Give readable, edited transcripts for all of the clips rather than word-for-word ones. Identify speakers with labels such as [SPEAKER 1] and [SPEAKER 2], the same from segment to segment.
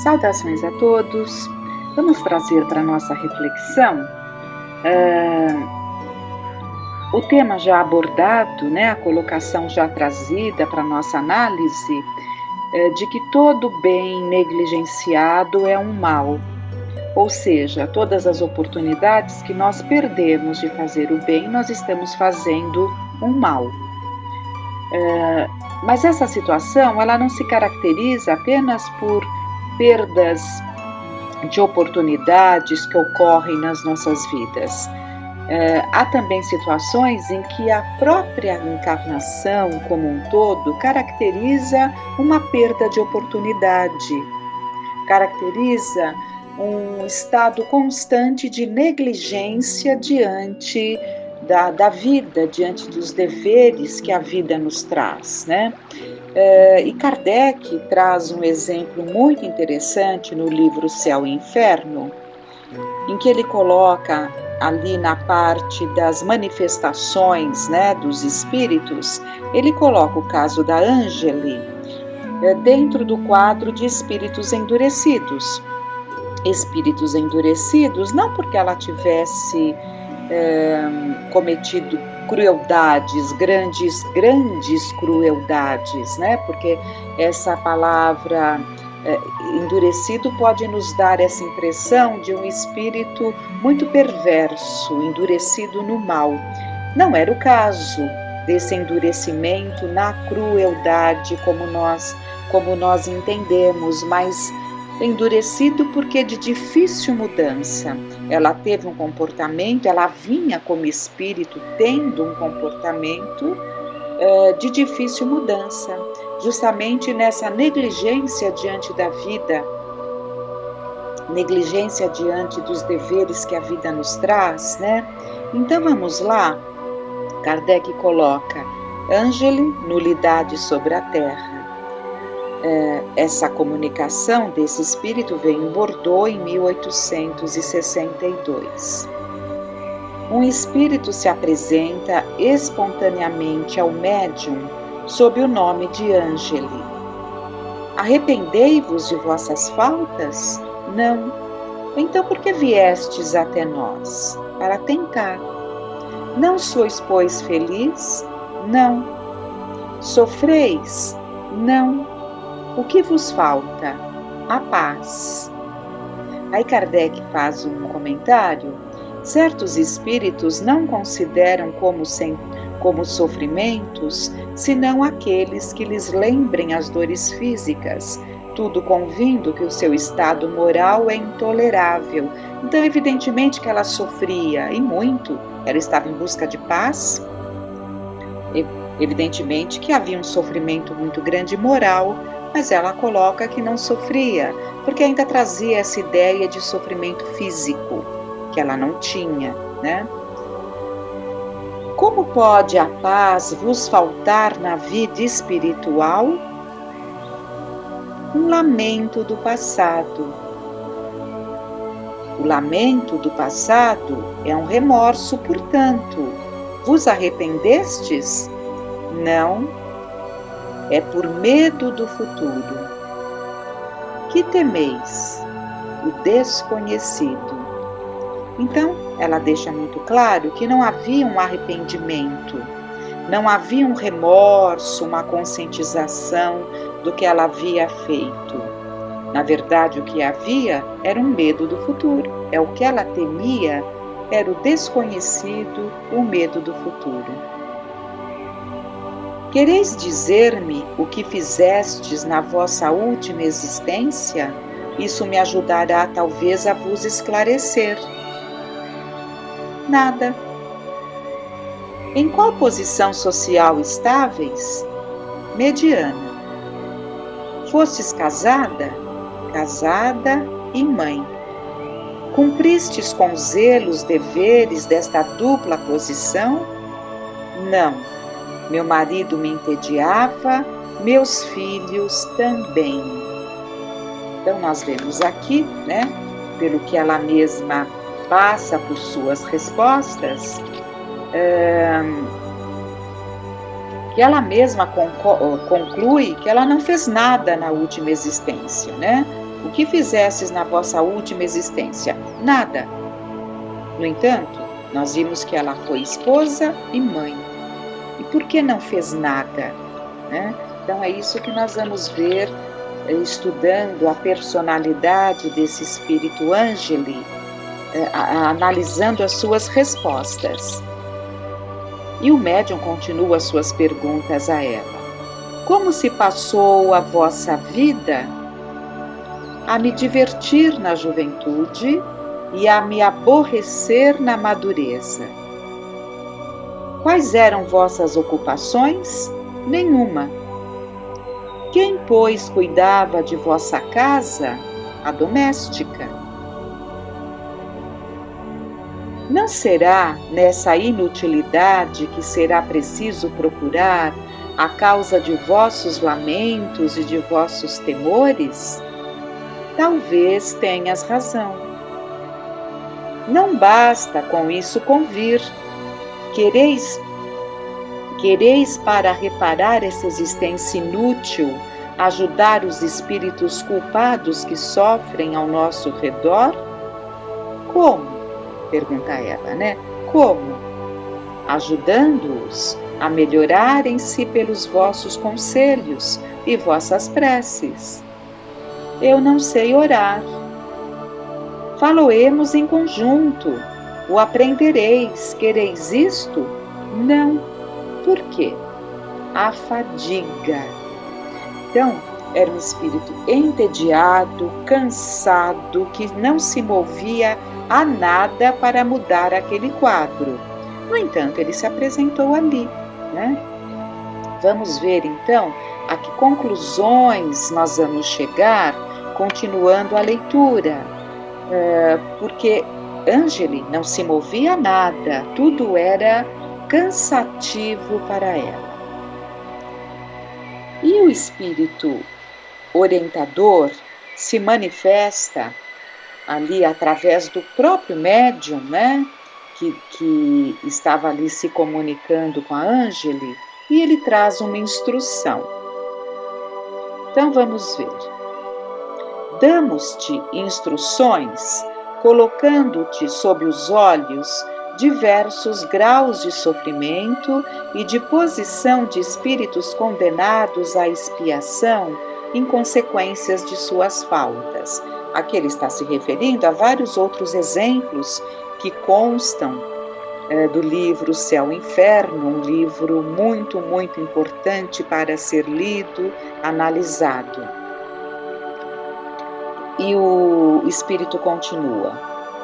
[SPEAKER 1] Saudações a todos. Vamos trazer para nossa reflexão o tema já abordado, né, a colocação já trazida para nossa análise, de que todo bem negligenciado é um mal. Ou seja, todas as oportunidades que nós perdemos de fazer o bem, nós estamos fazendo um mal. Mas essa situação, ela não se caracteriza apenas por perdas de oportunidades que ocorrem nas nossas vidas. Há também situações em que a própria encarnação como um todo caracteriza uma perda de oportunidade, caracteriza um estado constante de negligência diante da vida, diante dos deveres que a vida nos traz, né? E Kardec traz um exemplo muito interessante no livro Céu e Inferno, em que ele coloca ali na parte das manifestações, né, dos espíritos, ele coloca o caso da Ângele dentro do quadro de espíritos endurecidos. Espíritos endurecidos não porque ela tivesse cometido crueldades, grandes crueldades, né? Porque essa palavra endurecido pode nos dar essa impressão de um espírito muito perverso, endurecido no mal. Não era o caso desse endurecimento na crueldade como nós entendemos, mas endurecido porque de difícil mudança. Ela teve um comportamento, ela vinha como espírito tendo um comportamento de difícil mudança, justamente nessa negligência diante da vida, negligência diante dos deveres que a vida nos traz, né? Então vamos lá, Kardec coloca Ângele, nulidade sobre a terra. Essa comunicação desse espírito veio em Bordeaux em 1862. Um espírito se apresenta espontaneamente ao médium sob o nome de Ângele. Arrependei-vos de vossas faltas? Não. Então por que viestes até nós? Para tentar. Não sois, pois, feliz? Não. Sofreis? Não. O que vos falta? A paz. Aí Kardec faz um comentário. Certos espíritos não consideram como sofrimentos, senão aqueles que lhes lembrem as dores físicas, tudo convindo que o seu estado moral é intolerável. Então, evidentemente que ela sofria, e muito. Ela estava em busca de paz. Evidentemente que havia um sofrimento muito grande moral, mas ela coloca que não sofria, porque ainda trazia essa ideia de sofrimento físico, que ela não tinha, né? Como pode a paz vos faltar na vida espiritual? Um lamento do passado. O lamento do passado é um remorso, portanto. Vos arrependestes? Não. É por medo do futuro. Que temeis? O desconhecido. Então, ela deixa muito claro que não havia um arrependimento, não havia um remorso, uma conscientização do que ela havia feito. Na verdade, o que havia era um medo do futuro. É o que ela temia, era o desconhecido, o medo do futuro. Quereis dizer-me o que fizestes na vossa última existência? Isso me ajudará talvez a vos esclarecer. Nada. Em qual posição social estáveis? Mediana. Fostes casada? Casada e mãe. Cumpristes com zelo os deveres desta dupla posição? Não. Meu marido me entediava, meus filhos também. Então nós vemos aqui, né, pelo que ela mesma passa por suas respostas, que ela mesma conclui que ela não fez nada na última existência, né? O que fizestes na vossa última existência? Nada. No entanto, nós vimos que ela foi esposa e mãe. E por que não fez nada? Né? Então é isso que nós vamos ver estudando a personalidade desse espírito Ângeli, analisando as suas respostas. E o médium continua as suas perguntas a ela. Como se passou a vossa vida? A me divertir na juventude e a me aborrecer na madureza. Quais eram vossas ocupações? Nenhuma. Quem, pois, cuidava de vossa casa? A doméstica. Não será nessa inutilidade que será preciso procurar a causa de vossos lamentos e de vossos temores? Talvez tenhas razão. Não basta com isso convir. Quereis para reparar essa existência inútil, ajudar os espíritos culpados que sofrem ao nosso redor? Como? Pergunta ela, né? Como? Ajudando-os a melhorarem-se pelos vossos conselhos e vossas preces. Eu não sei orar. Faloemos em conjunto. O aprendereis. Quereis isto? Não. Por quê? A fadiga. Então, era um espírito entediado, cansado, que não se movia a nada para mudar aquele quadro. No entanto, ele se apresentou ali, né? Vamos ver, então, a que conclusões nós vamos chegar continuando a leitura. Porque Ângeli não se movia a nada, tudo era cansativo para ela. E o espírito orientador se manifesta ali através do próprio médium, né? Que estava ali se comunicando com a Ângeli, e ele traz uma instrução. Então vamos ver. Damos-te instruções, colocando-te sob os olhos diversos graus de sofrimento e de posição de espíritos condenados à expiação em consequências de suas faltas. Aqui ele está se referindo a vários outros exemplos que constam do livro Céu e Inferno, um livro muito, muito importante para ser lido, analisado. E o espírito continua.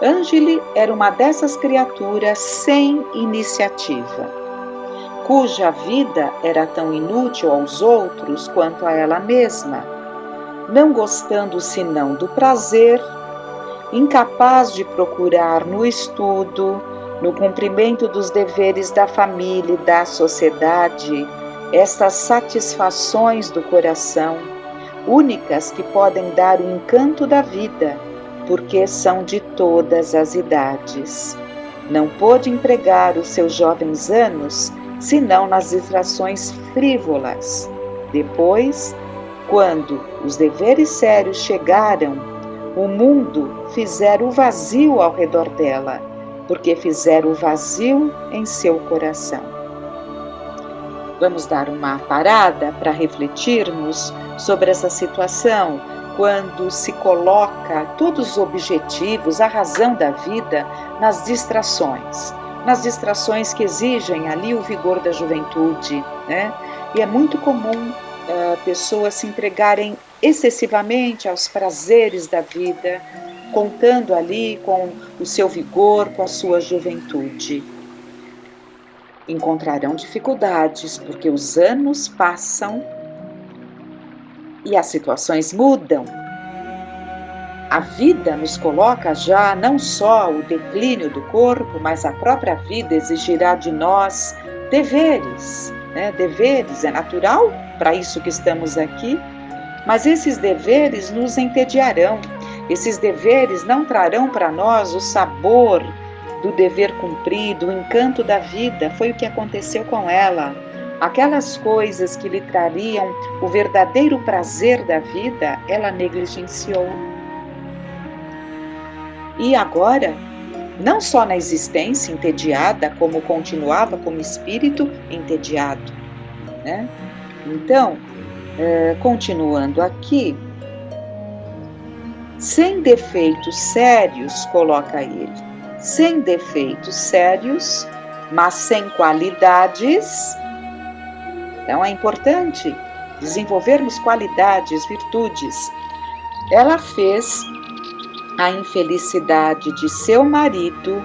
[SPEAKER 1] Ângeli era uma dessas criaturas sem iniciativa, cuja vida era tão inútil aos outros quanto a ela mesma, não gostando senão do prazer, incapaz de procurar no estudo, no cumprimento dos deveres da família e da sociedade, estas satisfações do coração, únicas que podem dar o encanto da vida, porque são de todas as idades. Não pôde empregar os seus jovens anos senão nas distrações frívolas. Depois, quando os deveres sérios chegaram, o mundo fizera o vazio ao redor dela, porque fizeram o vazio em seu coração. Vamos dar uma parada para refletirmos sobre essa situação, quando se coloca todos os objetivos, a razão da vida nas distrações que exigem ali o vigor da juventude, né? E é muito comum pessoas se entregarem excessivamente aos prazeres da vida, contando ali com o seu vigor, com a sua juventude. Encontrarão dificuldades, porque os anos passam e as situações mudam. A vida nos coloca já não só o declínio do corpo, mas a própria vida exigirá de nós deveres, né? Deveres, é natural, para isso que estamos aqui, mas esses deveres nos entediarão, esses deveres não trarão para nós o sabor do dever cumprido, o encanto da vida. Foi o que aconteceu com ela. Aquelas coisas que lhe trariam o verdadeiro prazer da vida, ela negligenciou. e agora, não só na existência entediada, como continuava como espírito entediado, né? Então, continuando aqui, sem defeitos sérios, coloca ele, sem defeitos sérios, mas sem qualidades. Então é importante desenvolvermos qualidades, virtudes. Ela fez a infelicidade de seu marido,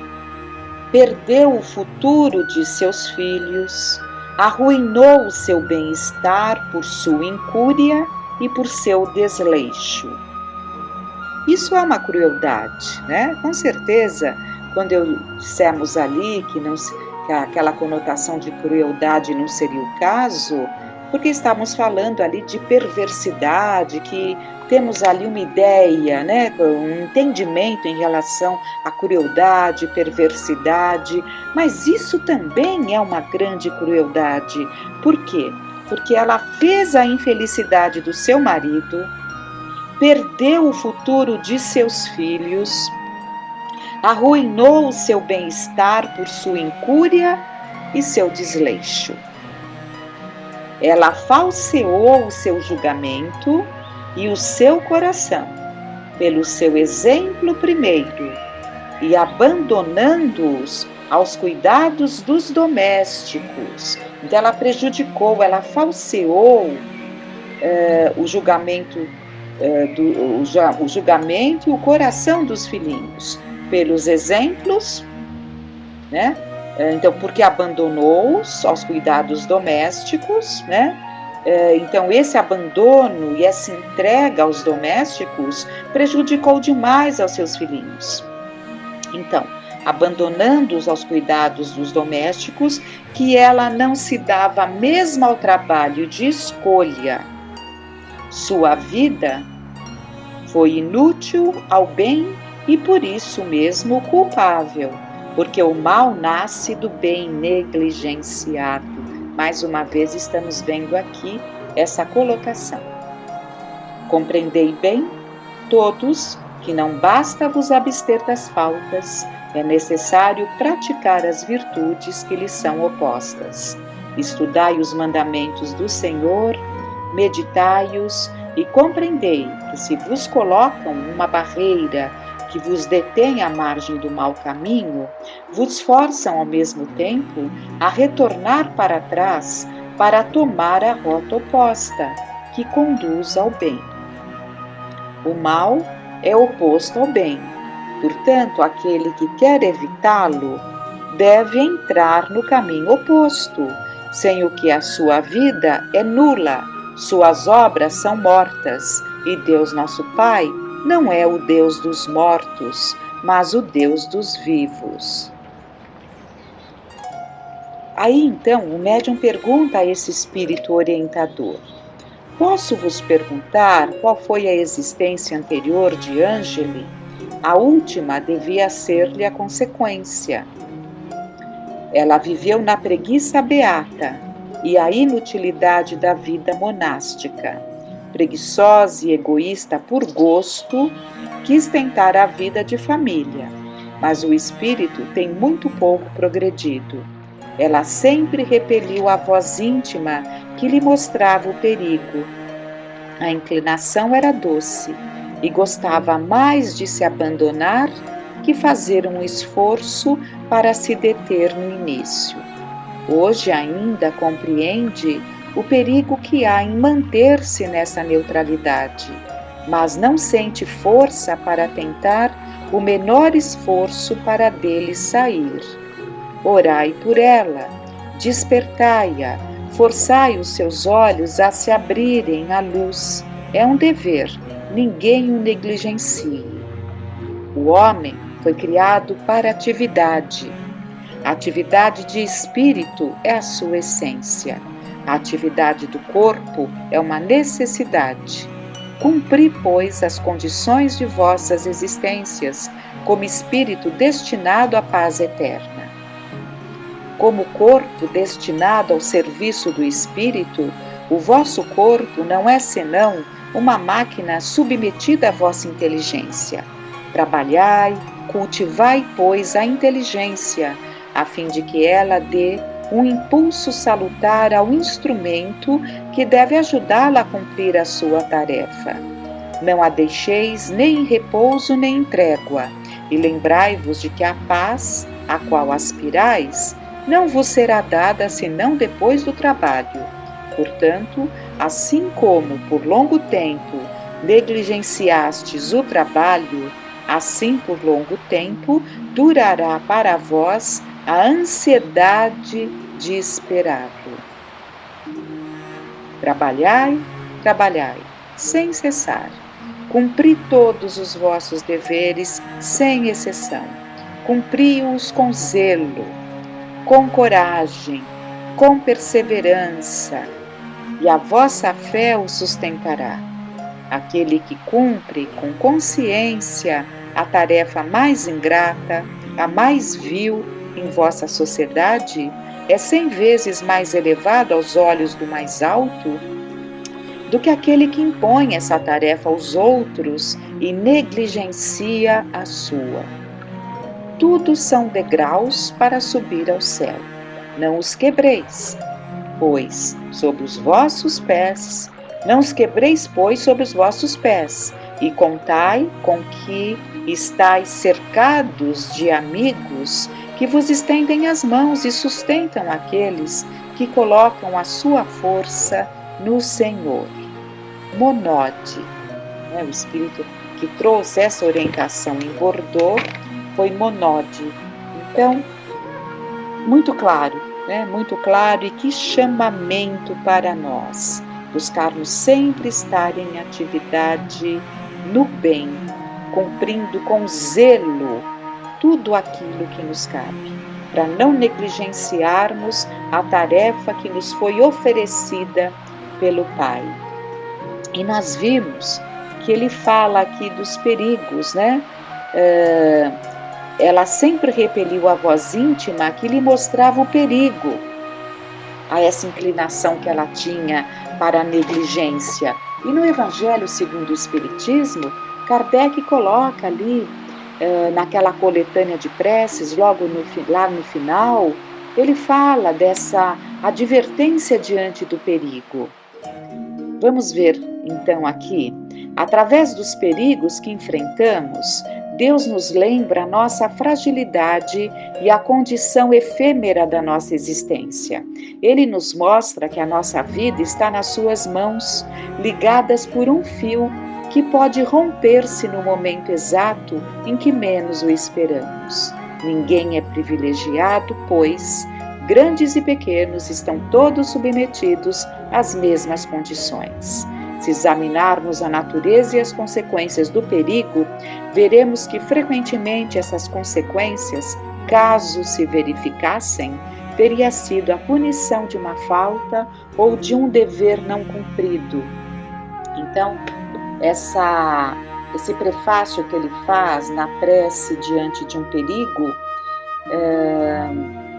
[SPEAKER 1] perdeu o futuro de seus filhos, arruinou o seu bem-estar por sua incúria e por seu desleixo. Isso é uma crueldade, né? Com certeza, quando dissemos ali que aquela conotação de crueldade não seria o caso, porque estamos falando ali de perversidade, que temos ali uma ideia, né, um entendimento em relação à crueldade, perversidade, mas isso também é uma grande crueldade. Por quê? Porque ela fez a infelicidade do seu marido, perdeu o futuro de seus filhos, arruinou o seu bem-estar por sua incúria e seu desleixo. Ela falseou o seu julgamento e o seu coração, pelo seu exemplo primeiro, e abandonando-os aos cuidados dos domésticos. Então ela prejudicou, ela falseou o julgamento o julgamento e o coração dos filhinhos, pelos exemplos, né? Então, porque abandonou-os aos cuidados domésticos, né? Então, esse abandono e essa entrega aos domésticos prejudicou demais aos seus filhinhos. Então, abandonando-os aos cuidados dos domésticos, que ela não se dava mesmo ao trabalho de escolha. Sua vida foi inútil ao bem e por isso mesmo culpável, porque o mal nasce do bem negligenciado. Mais uma vez estamos vendo aqui essa colocação. Compreendei bem, todos, que não basta vos abster das faltas, é necessário praticar as virtudes que lhes são opostas. Estudai os mandamentos do Senhor, meditai-os e compreendei que se vos colocam uma barreira que vos detém à margem do mau caminho, vos forçam ao mesmo tempo a retornar para trás para tomar a rota oposta, que conduz ao bem. O mal é oposto ao bem, portanto, aquele que quer evitá-lo deve entrar no caminho oposto, sem o que a sua vida é nula, suas obras são mortas, e Deus nosso Pai não é o Deus dos mortos, mas o Deus dos vivos. Aí então o médium pergunta a esse espírito orientador: posso vos perguntar qual foi a existência anterior de Ângeli? A última devia ser-lhe a consequência. Ela viveu na preguiça beata e a inutilidade da vida monástica. Preguiçosa e egoísta por gosto, quis tentar a vida de família, mas o espírito tem muito pouco progredido. Ela sempre repeliu a voz íntima que lhe mostrava o perigo. A inclinação era doce e gostava mais de se abandonar que fazer um esforço para se deter no início. Hoje ainda compreende o perigo que há em manter-se nessa neutralidade, mas não sente força para tentar o menor esforço para dele sair. Orai por ela, despertai-a, forçai os seus olhos a se abrirem à luz. É um dever, ninguém o negligencie. O homem foi criado para atividade. A atividade de espírito é a sua essência. A atividade do corpo é uma necessidade. Cumpri, pois, as condições de vossas existências, como espírito destinado à paz eterna. Como corpo destinado ao serviço do espírito, o vosso corpo não é senão uma máquina submetida à vossa inteligência. Trabalhai, cultivai, pois, a inteligência, a fim de que ela dê um impulso salutar ao instrumento que deve ajudá-la a cumprir a sua tarefa. Não a deixeis nem em repouso nem em trégua, e lembrai-vos de que a paz, a qual aspirais, não vos será dada senão depois do trabalho. Portanto, assim como por longo tempo negligenciastes o trabalho, assim por longo tempo durará para vós a ansiedade de esperá-lo. Trabalhai, trabalhai, sem cessar. Cumpri todos os vossos deveres, sem exceção. Cumpri-os com zelo, com coragem, com perseverança, e a vossa fé o sustentará. Aquele que cumpre com consciência a tarefa mais ingrata, a mais vil em vossa sociedade, é 100 vezes mais elevado aos olhos do mais alto do que aquele que impõe essa tarefa aos outros e negligencia a sua. Tudo são degraus para subir ao céu. Não os quebreis, pois, sob os vossos pés, não os quebreis, pois, sob os vossos pés, e contai com que estáis cercados de amigos que vos estendem as mãos e sustentam aqueles que colocam a sua força no Senhor. Monode, o espírito que trouxe essa orientação em Bordeaux foi Monode. Então, muito claro, muito claro, e que chamamento para nós, buscarmos sempre estar em atividade no bem, cumprindo com zelo tudo aquilo que nos cabe, para não negligenciarmos a tarefa que nos foi oferecida pelo Pai. E nós vimos que ele fala aqui dos perigos, ela sempre repeliu a voz íntima que lhe mostrava o perigo, a essa inclinação que ela tinha para a negligência. E no Evangelho segundo o Espiritismo, Kardec coloca ali, naquela coletânea de preces, lá no final, ele fala dessa advertência diante do perigo. Vamos ver, então, aqui, através dos perigos que enfrentamos, Deus nos lembra a nossa fragilidade e a condição efêmera da nossa existência. Ele nos mostra que a nossa vida está nas suas mãos, ligadas por um fio que pode romper-se no momento exato em que menos o esperamos. Ninguém é privilegiado, pois grandes e pequenos estão todos submetidos às mesmas condições. Se examinarmos a natureza e as consequências do perigo, veremos que frequentemente essas consequências, caso se verificassem, teria sido a punição de uma falta ou de um dever não cumprido. Então, esse prefácio que ele faz na prece diante de um perigo,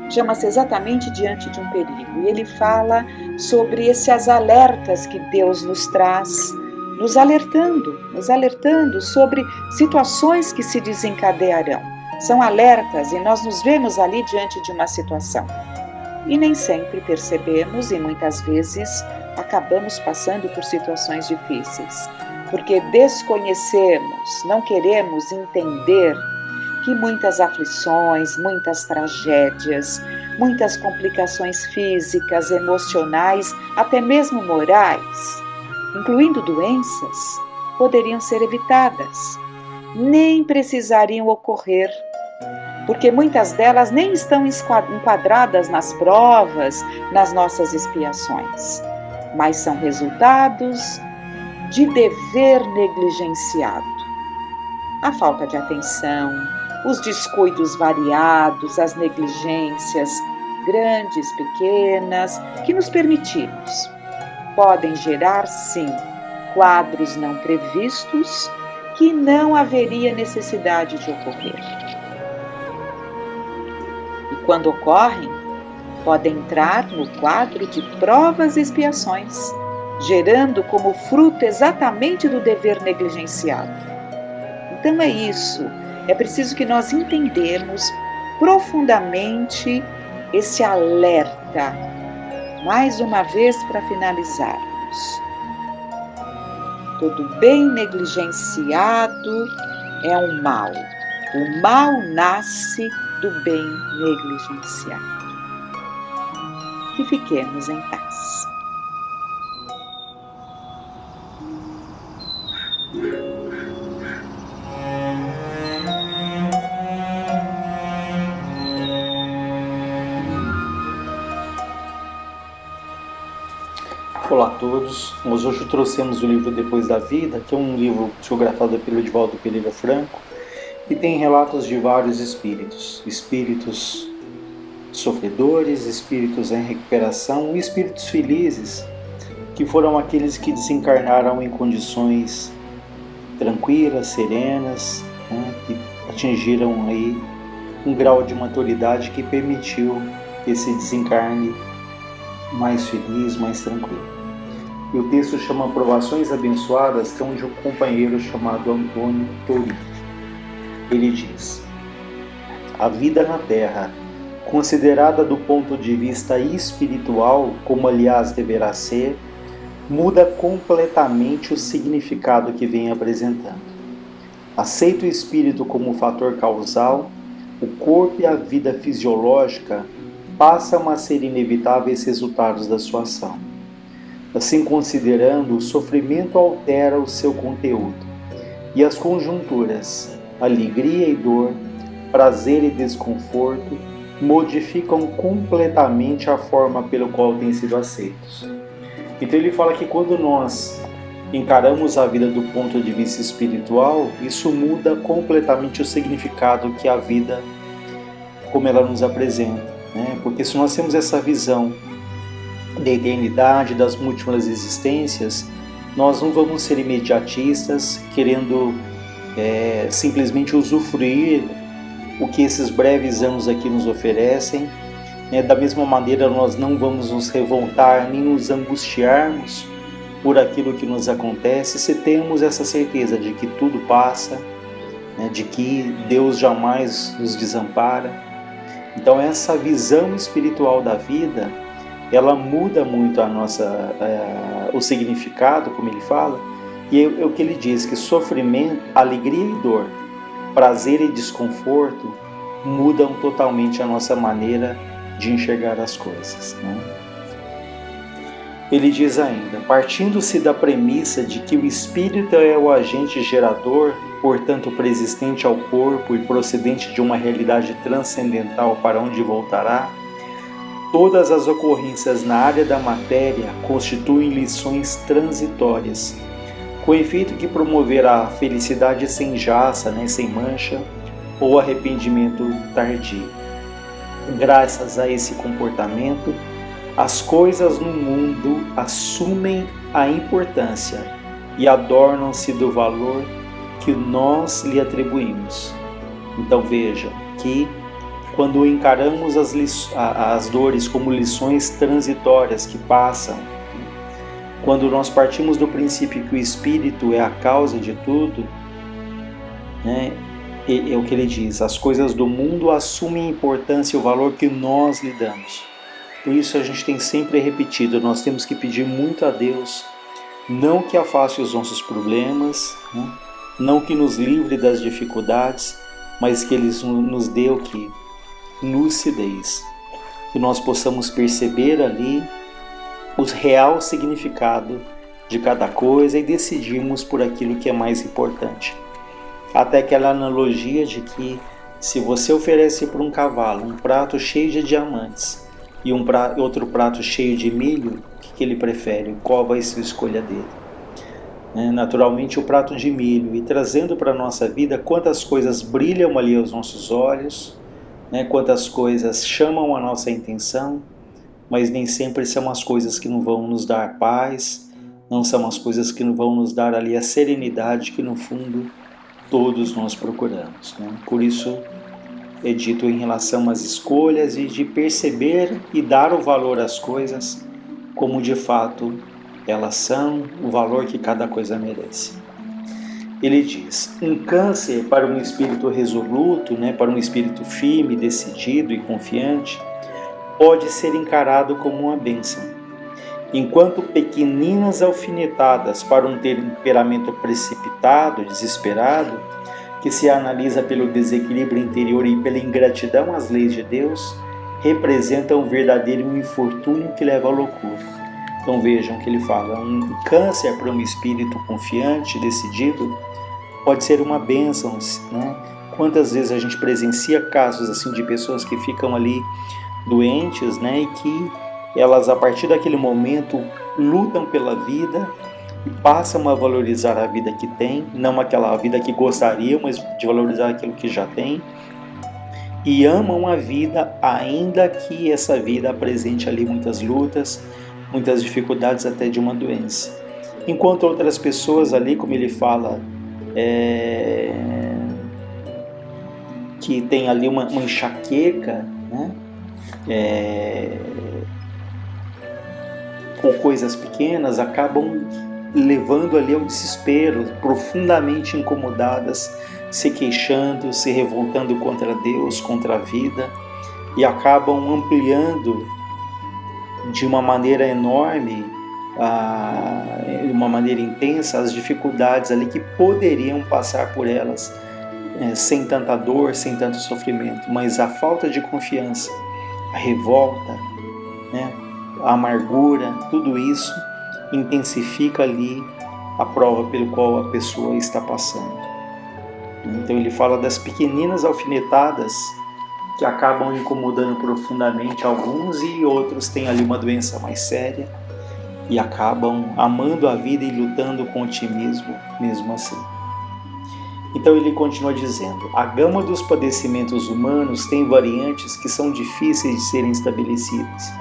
[SPEAKER 1] chama-se exatamente Diante de um Perigo, e ele fala sobre esses alertas que Deus nos traz, nos alertando sobre situações que se desencadearão. São alertas e nós nos vemos ali diante de uma situação. E nem sempre percebemos e muitas vezes acabamos passando por situações difíceis, porque desconhecemos, não queremos entender que muitas aflições, muitas tragédias, muitas complicações físicas, emocionais, até mesmo morais, incluindo doenças, poderiam ser evitadas, nem precisariam ocorrer, porque muitas delas nem estão enquadradas nas provas, nas nossas expiações, mas são resultados de dever negligenciado. A falta de atenção, os descuidos variados, as negligências, grandes, pequenas, que nos permitimos, podem gerar, sim, quadros não previstos que não haveria necessidade de ocorrer. E quando ocorrem, podem entrar no quadro de provas e expiações, gerando como fruto exatamente do dever negligenciado. Então é isso, é preciso que nós entendamos profundamente esse alerta, mais uma vez para finalizarmos. Todo bem negligenciado é um mal. O mal nasce do bem negligenciado. Que fiquemos em paz.
[SPEAKER 2] Olá a todos, nós hoje trouxemos o livro Depois da Vida, que é um livro psicografado pelo Divaldo Pereira Franco, e tem relatos de vários espíritos sofredores, espíritos em recuperação e espíritos felizes, que foram aqueles que desencarnaram em condições tranquilas, serenas, que atingiram aí um grau de maturidade que permitiu esse desencarne mais feliz, mais tranquilo. E o texto chama Provações Abençoadas, que é de um companheiro chamado Antônio Torino. Ele diz: a vida na Terra, considerada do ponto de vista espiritual, como aliás deverá ser, muda completamente o significado que vem apresentando. Aceita o espírito como fator causal, o corpo e a vida fisiológica passam a ser inevitáveis resultados da sua ação. Assim considerando, o sofrimento altera o seu conteúdo, e as conjunturas, alegria e dor, prazer e desconforto, modificam completamente a forma pela qual têm sido aceitos. Então ele fala que quando nós encaramos a vida do ponto de vista espiritual, isso muda completamente o significado que a vida, como ela nos apresenta, Porque se nós temos essa visão da eternidade, das múltiplas existências, nós não vamos ser imediatistas, querendo simplesmente usufruir o que esses breves anos aqui nos oferecem. Da mesma maneira, nós não vamos nos revoltar, nem nos angustiarmos por aquilo que nos acontece, se temos essa certeza de que tudo passa, de que Deus jamais nos desampara. Então essa visão espiritual da vida, ela muda muito o significado, como ele fala, e é o que ele diz, que sofrimento, alegria e dor, prazer e desconforto mudam totalmente a nossa maneira de enxergar as coisas. Ele diz ainda: partindo-se da premissa de que o espírito é o agente gerador, portanto preexistente ao corpo e procedente de uma realidade transcendental para onde voltará, todas as ocorrências na área da matéria constituem lições transitórias, com efeito que promoverá a felicidade sem jaça, sem mancha, ou arrependimento tardio. Graças a esse comportamento, as coisas no mundo assumem a importância e adornam-se do valor que nós lhe atribuímos. Então veja que quando encaramos as dores como lições transitórias que passam, quando nós partimos do princípio que o Espírito é a causa de tudo, é o que ele diz, as coisas do mundo assumem a importância e o valor que nós lhe damos. Por isso a gente tem sempre repetido, nós temos que pedir muito a Deus, não que afaste os nossos problemas, não que nos livre das dificuldades, mas que Ele nos dê o que? Lucidez, que nós possamos perceber ali o real significado de cada coisa e decidirmos por aquilo que é mais importante. Até aquela analogia de que se você oferece para um cavalo um prato cheio de diamantes e outro prato cheio de milho, o que ele prefere? Qual vai ser a escolha dele? Naturalmente o prato de milho, e trazendo para a nossa vida quantas coisas brilham ali aos nossos olhos, quantas coisas chamam a nossa atenção, mas nem sempre são as coisas que não vão nos dar paz, não são as coisas que não vão nos dar ali a serenidade que no fundo todos nós procuramos. Por isso é dito em relação às escolhas e de perceber e dar o valor às coisas como de fato elas são, o valor que cada coisa merece. ele diz: um câncer para um espírito resoluto, para um espírito firme, decidido e confiante, pode ser encarado como uma bênção, enquanto pequeninas alfinetadas para um temperamento precipitado, desesperado, que se analisa pelo desequilíbrio interior e pela ingratidão às leis de Deus, representam um verdadeiro infortúnio que leva à loucura. Então vejam que ele fala, um câncer para um espírito confiante, decidido, pode ser uma bênção, Quantas vezes a gente presencia casos assim de pessoas que ficam ali doentes, e que elas, a partir daquele momento, lutam pela vida e passam a valorizar a vida que tem, não aquela vida que gostariam, mas de valorizar aquilo que já tem, e amam a vida, ainda que essa vida apresente ali muitas lutas, muitas dificuldades, até de uma doença. Enquanto outras pessoas ali, como ele fala, que tem ali uma enxaqueca, com coisas pequenas, acabam levando ali ao desespero, profundamente incomodadas, se queixando, se revoltando contra Deus, contra a vida, e acabam ampliando de uma maneira enorme, de uma maneira intensa, as dificuldades ali que poderiam passar por elas, sem tanta dor, sem tanto sofrimento, mas a falta de confiança, a revolta, a amargura, tudo isso intensifica ali a prova pelo qual a pessoa está passando. Então ele fala das pequeninas alfinetadas que acabam incomodando profundamente alguns, e outros têm ali uma doença mais séria e acabam amando a vida e lutando com otimismo mesmo assim. Então ele continua dizendo: a gama dos padecimentos humanos tem variantes que são difíceis de serem estabelecidas.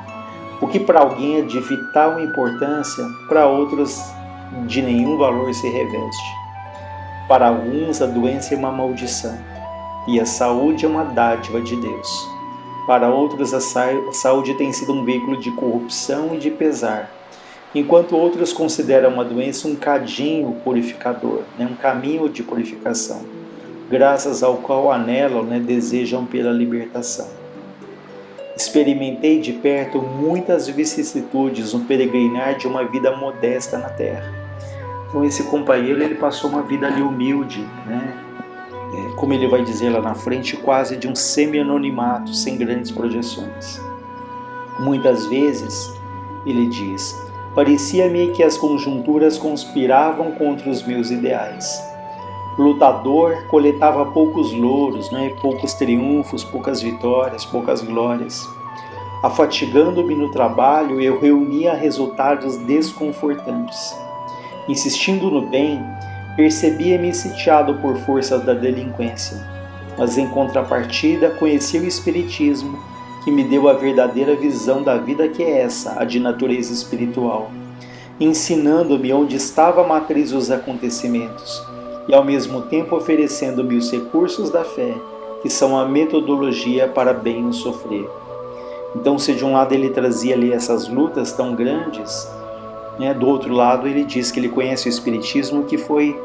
[SPEAKER 2] O que para alguém é de vital importância, para outros de nenhum valor se reveste. Para alguns a doença é uma maldição e a saúde é uma dádiva de Deus. Para outros a saúde tem sido um veículo de corrupção e de pesar, enquanto outros consideram a doença um cadinho purificador, um caminho de purificação, graças ao qual anelam, desejam pela libertação. Experimentei de perto muitas vicissitudes no peregrinar de uma vida modesta na terra. Então esse companheiro, ele passou uma vida ali humilde, como ele vai dizer lá na frente, quase de um semi-anonimato, sem grandes projeções. Muitas vezes, ele diz, parecia-me que as conjunturas conspiravam contra os meus ideais. Lutador, coletava poucos louros, poucos triunfos, poucas vitórias, poucas glórias. Afatigando-me no trabalho, eu reunia resultados desconfortantes. Insistindo no bem, percebia-me sitiado por forças da delinquência, mas em contrapartida conheci o Espiritismo, que me deu a verdadeira visão da vida, que é essa, a de natureza espiritual, ensinando-me onde estava a matriz dos acontecimentos e ao mesmo tempo oferecendo-me os recursos da fé, que são a metodologia para bem o sofrer. Então, se de um lado ele trazia ali essas lutas tão grandes, do outro lado ele diz que ele conhece o Espiritismo, que foi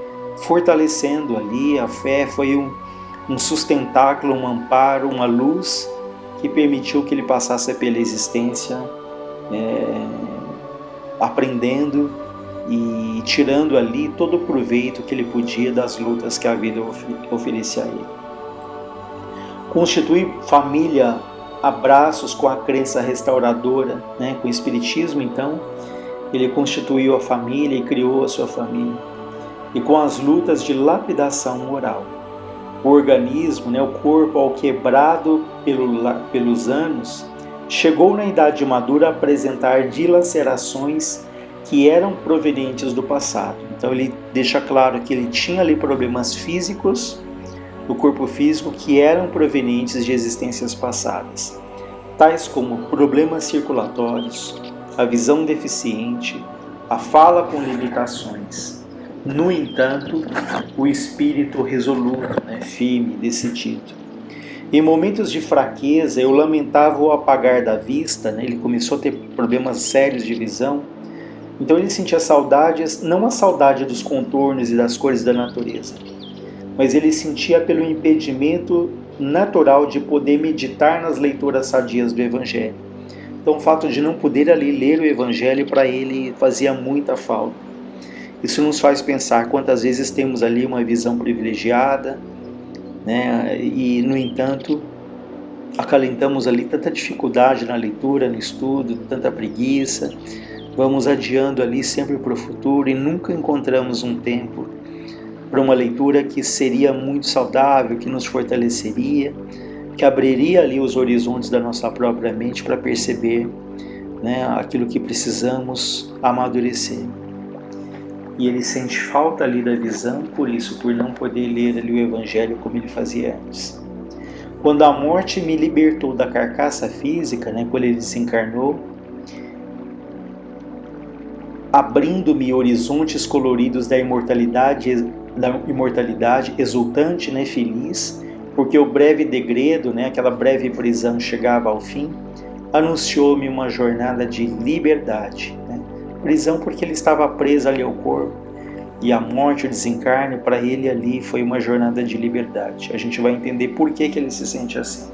[SPEAKER 2] fortalecendo ali a fé, foi um sustentáculo, um amparo, uma luz que permitiu que ele passasse pela existência aprendendo e tirando ali todo o proveito que ele podia das lutas que a vida oferecia a ele. Constitui família, abraços com a crença restauradora, com o Espiritismo. Então ele constituiu a família e criou a sua família, e com as lutas de lapidação moral. O organismo, o corpo, ao quebrado pelos anos, chegou na idade madura a apresentar dilacerações que eram provenientes do passado. Então ele deixa claro que ele tinha ali problemas físicos, do corpo físico, que eram provenientes de existências passadas, tais como problemas circulatórios, a visão deficiente, a fala com limitações. No entanto, o espírito resoluto, firme, decidido. Em momentos de fraqueza, eu lamentava o apagar da vista, ele começou a ter problemas sérios de visão, Então ele sentia saudades, não a saudade dos contornos e das cores da natureza, mas ele sentia pelo impedimento natural de poder meditar nas leituras sadias do Evangelho. Então o fato de não poder ali ler o Evangelho para ele fazia muita falta. Isso nos faz pensar quantas vezes temos ali uma visão privilegiada, né? E no entanto acalentamos ali tanta dificuldade na leitura, no estudo, tanta preguiça, vamos adiando ali sempre para o futuro e nunca encontramos um tempo para uma leitura que seria muito saudável, que nos fortaleceria, que abriria ali os horizontes da nossa própria mente para perceber, né, aquilo que precisamos amadurecer. E ele sente falta ali da visão, por isso, por não poder ler ali o Evangelho como ele fazia antes. Quando a morte me libertou da carcaça física, né, quando ele desencarnou, abrindo-me horizontes coloridos da imortalidade exultante, né, feliz, porque o breve degredo, né, aquela breve prisão chegava ao fim, anunciou-me uma jornada de liberdade. Né? Prisão porque ele estava preso ali ao corpo, e a morte, o desencarne, para ele ali foi uma jornada de liberdade. A gente vai entender por que ele se sente assim.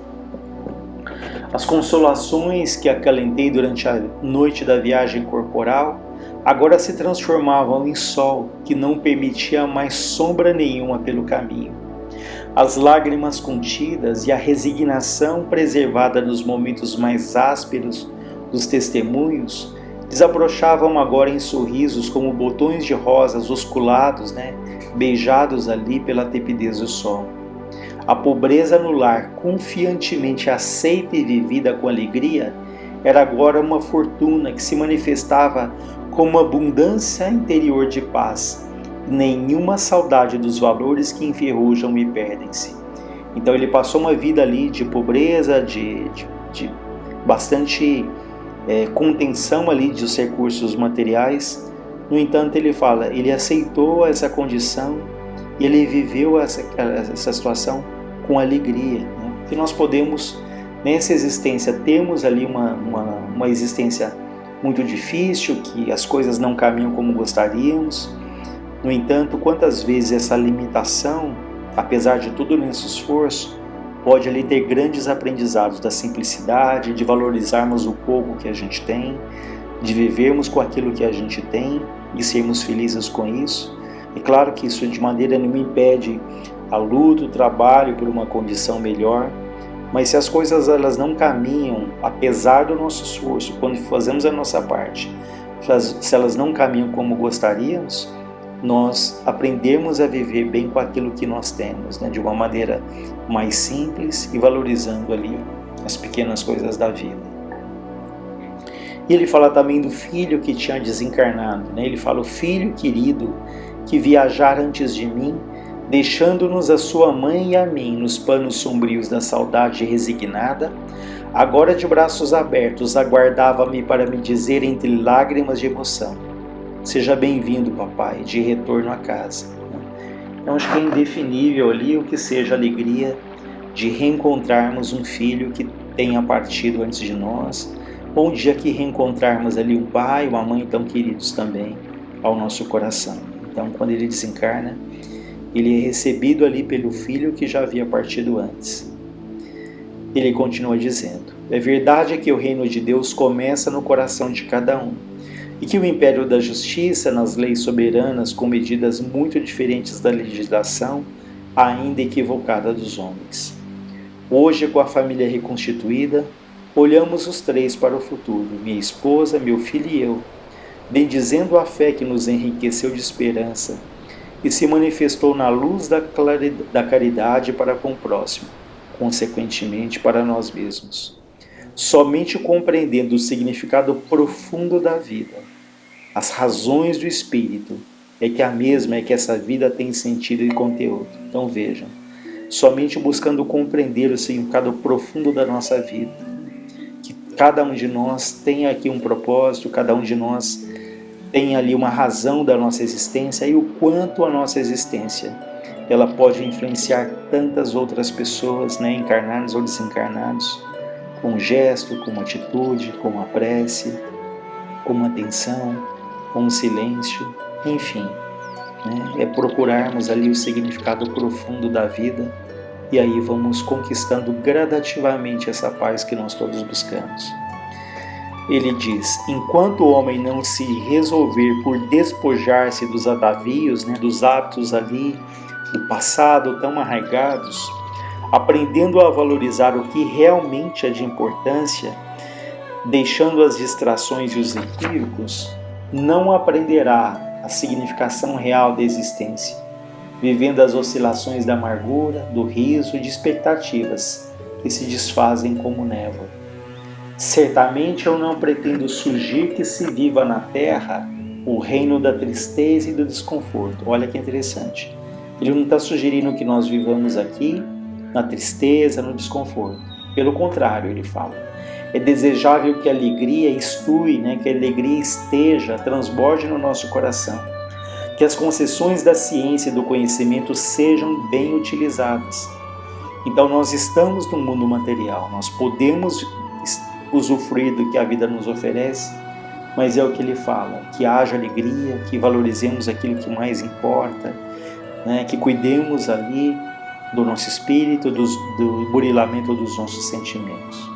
[SPEAKER 2] As consolações que acalentei durante a noite da viagem corporal agora se transformavam em sol que não permitia mais sombra nenhuma pelo caminho. As lágrimas contidas e a resignação preservada nos momentos mais ásperos dos testemunhos desabrochavam agora em sorrisos como botões de rosas osculados, né, beijados ali pela tepidez do sol. A pobreza no lar, confiantemente aceita e vivida com alegria, era agora uma fortuna que se manifestava como abundância interior de paz, nenhuma saudade dos valores que enferrujam e perdem-se. Então ele passou uma vida ali de pobreza, de bastante contenção ali dos recursos materiais. No entanto, ele fala, ele aceitou essa condição e ele viveu essa situação com alegria. Né? Que nós podemos, nessa existência, termos ali uma existência muito difícil, que as coisas não caminham como gostaríamos. No entanto, quantas vezes essa limitação, apesar de todo o nosso esforço, pode ali ter grandes aprendizados da simplicidade, de valorizarmos o pouco que a gente tem, de vivermos com aquilo que a gente tem e sermos felizes com isso. É claro que isso de maneira nenhuma impede a luta, o trabalho por uma condição melhor, mas se as coisas elas não caminham, apesar do nosso esforço, quando fazemos a nossa parte, se elas não caminham como gostaríamos, nós aprendemos a viver bem com aquilo que nós temos, né? De uma maneira mais simples e valorizando ali as pequenas coisas da vida. E ele fala também do filho que tinha desencarnado, né? Ele fala, o filho querido que viajara antes de mim, deixando-nos a sua mãe e a mim nos panos sombrios da saudade resignada, agora de braços abertos aguardava-me para me dizer entre lágrimas de emoção, seja bem-vindo, papai, de retorno a casa. Então acho que é indefinível ali o que seja a alegria de reencontrarmos um filho que tenha partido antes de nós, ou um dia que reencontrarmos ali um pai, uma mãe tão queridos também ao nosso coração. Então quando ele desencarna, ele é recebido ali pelo filho que já havia partido antes. Ele continua dizendo, é verdade que o reino de Deus começa no coração de cada um, e que o império da justiça, nas leis soberanas com medidas muito diferentes da legislação, ainda equivocada dos homens. Hoje, com a família reconstituída, olhamos os três para o futuro, minha esposa, meu filho e eu, bendizendo a fé que nos enriqueceu de esperança e se manifestou na luz da caridade para com o próximo, consequentemente para nós mesmos. Somente compreendendo o significado profundo da vida, as razões do Espírito, é que essa vida tem sentido e conteúdo. Então vejam, somente buscando compreender o significado profundo da nossa vida, que cada um de nós tem aqui um propósito, cada um de nós tem ali uma razão da nossa existência e o quanto a nossa existência ela pode influenciar tantas outras pessoas, né, encarnados ou desencarnados, com um gesto, com uma atitude, com uma prece, com uma atenção, com o silêncio, enfim, né? É procurarmos ali o significado profundo da vida e aí vamos conquistando gradativamente essa paz que nós todos buscamos. Ele diz: enquanto o homem não se resolver por despojar-se dos atavios, né, dos hábitos ali do passado tão arraigados, aprendendo a valorizar o que realmente é de importância, deixando as distrações e os equívocos, não aprenderá a significação real da existência, vivendo as oscilações da amargura, do riso e de expectativas que se desfazem como névoa. Certamente eu não pretendo sugerir que se viva na terra o reino da tristeza e do desconforto. Olha que interessante. Ele não está sugerindo que nós vivamos aqui na tristeza, no desconforto. Pelo contrário, ele fala. É desejável que a alegria estue, né? Que a alegria esteja, transborde no nosso coração. Que as concessões da ciência e do conhecimento sejam bem utilizadas. Então nós estamos no mundo material, nós podemos usufruir do que a vida nos oferece, mas é o que ele fala, que haja alegria, que valorizemos aquilo que mais importa, né? Que cuidemos ali do nosso espírito, do burilamento dos nossos sentimentos.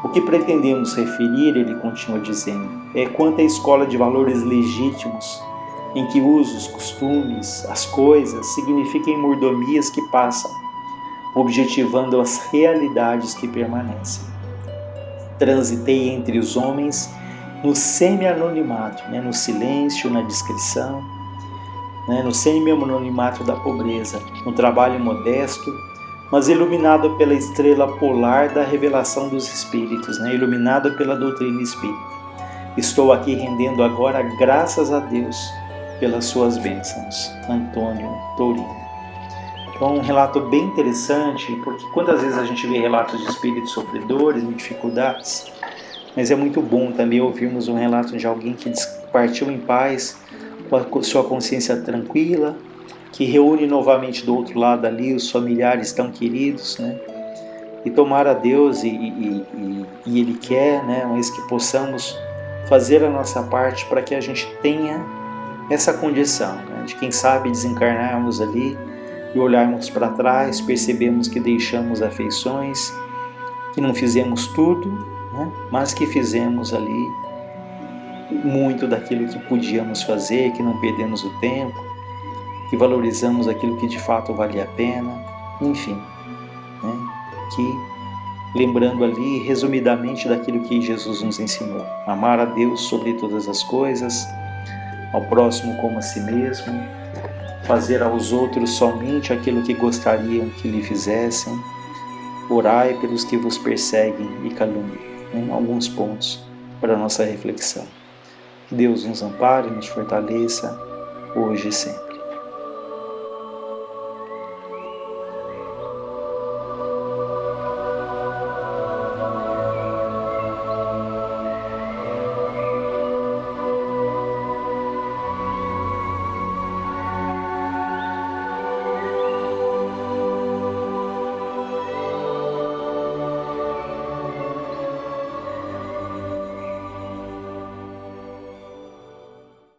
[SPEAKER 2] O que pretendemos referir, ele continua dizendo, é quanto à escola de valores legítimos, em que usos, costumes, as coisas signifiquem mordomias que passam, objetivando as realidades que permanecem. Transitei entre os homens no semi-anonimato, né, no silêncio, na discrição, né, no semi-anonimato da pobreza, no trabalho modesto, mas iluminado pela estrela polar da revelação dos Espíritos, né, iluminado pela doutrina espírita. Estou aqui rendendo agora graças a Deus pelas suas bênçãos. Antônio Tourinho. Então, um relato bem interessante, porque quantas vezes a gente vê relatos de espíritos sofredores, em dificuldades, mas é muito bom também ouvirmos um relato de alguém que partiu em paz, com a sua consciência tranquila, que reúne novamente do outro lado ali os familiares tão queridos, né? E tomar a Deus e Ele quer, né? Mas que possamos fazer a nossa parte para que a gente tenha essa condição, né? De quem sabe desencarnarmos ali e olharmos para trás, percebemos que deixamos afeições, que não fizemos tudo, né? Mas que fizemos ali muito daquilo que podíamos fazer, que não perdemos o tempo, que valorizamos aquilo que de fato valia a pena, enfim, né? Que lembrando ali resumidamente daquilo que Jesus nos ensinou: amar a Deus sobre todas as coisas, ao próximo como a si mesmo, fazer aos outros somente aquilo que gostariam que lhe fizessem, orai pelos que vos perseguem e caluniam. Alguns pontos para a nossa reflexão. Que Deus nos ampare e nos fortaleça hoje e sempre.